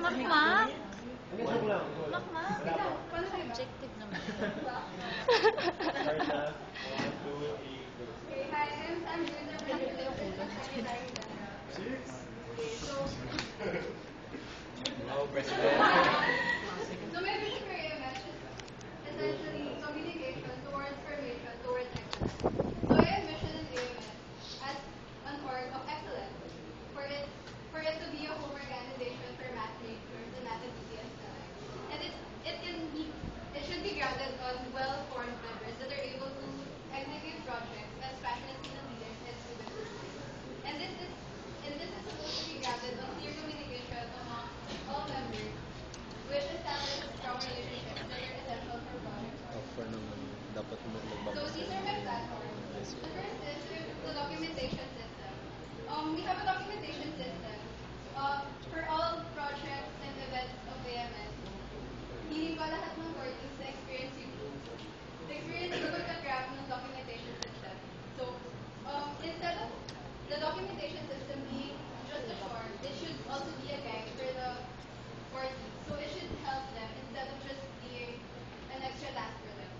Makmak. Makmak. Objective naman. Hello, President. So my vision for AMS is essentially communication towards formation towards excellence. So I envision an AMS as an org of excellence for it to be a home organization for math majors and math enthusiasts alike. And it should be grounded on well-formed members that are able to execute projects as passionate student leaders and students. And this is supposed to be grounded on clear communication among all members, which establishes strong relationships that are essential for project Offer naman, dapat mo So magbabasa. these are my platforms. The first is the documentation system. We have a documentation system for all projects and events of AMS. Hindi pa lahat ng core teams na experience yung pagka-graph ng documentation system. So instead of the documentation system being just a chart, it should also be a guide for the core teams. So it should help them instead of just being an extra task for them.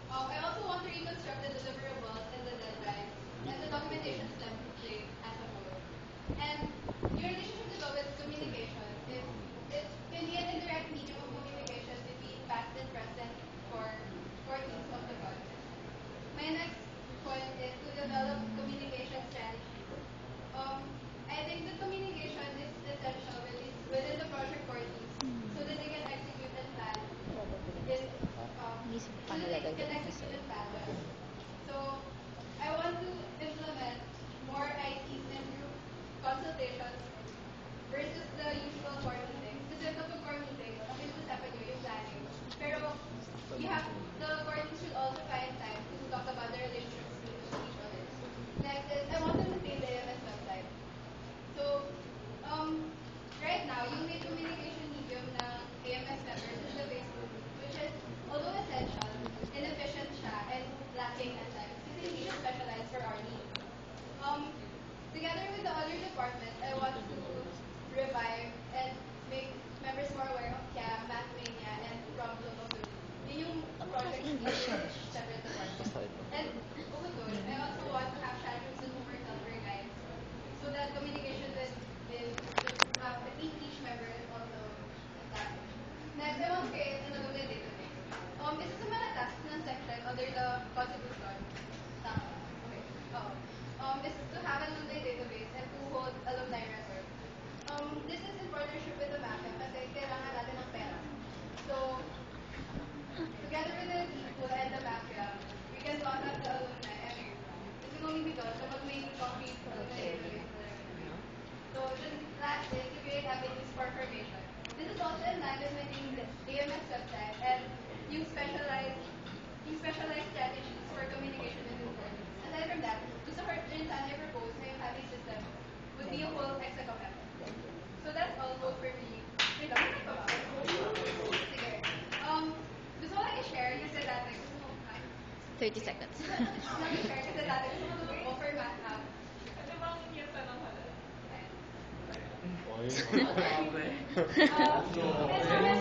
I also want to reconstruct the deliverables and the deadlines and the documentation template as a whole. And your relationship to with communication is it can be an indirect medium of communication between past and present for teams of the project. My next point is to develop communication strategies. I think that communication is essential within the project core teams so that they can execute and plan in Inisip ko pa so that nalagay they can ko execute sa and plan well. So I want to implement more ICs and group consultations versus the usual core meetings. Kasi kapag core meetings, ang pinag-usapan nyo yung planning. Pero the core teams should also find time to talk about the relationships between each other. Next is, I want to maintain the AMS website. So, right now, yung main communication medium ng AMS members is the Facebook, which is, although essential, inefficient siya and lacking at times, kasi hindi siya specialized for our needs. Together with the other departments, I want to revive and make members more aware of CAM, Mathmania, and Problem of the Week. Yun yung project separate departments. And bukod doon, I also want to have chat groups and homework helper guides so that communication between each member is also established. Next, I want to create an alumni database. Isa sa mga tasks ng section under the consequence law. Tama. Okay. Is to have an alumni database and to hold alumni records. This is in partnership with the MACA kasi kailangan natin ng pera. So, together with the people and the MACA, we can contact the alumni every year. This will only be done kapag may concrete alumni database. So, the last is to create avenues for formation. This is also in line with maintaining the AMS website and yung specialized strategies for communication with employees. Aside from that, gusto ko rin sana i-propose na yung having system would be a whole exec of effort. So that's all vote for me. Wait lang, ano ba? Sige. Gusto ko lang i-share kasi dati gusto ko 30 seconds. gusto ko i-share kasi dati gusto ko mag-offer math app. Ano bang yung tanong pala? Oy. And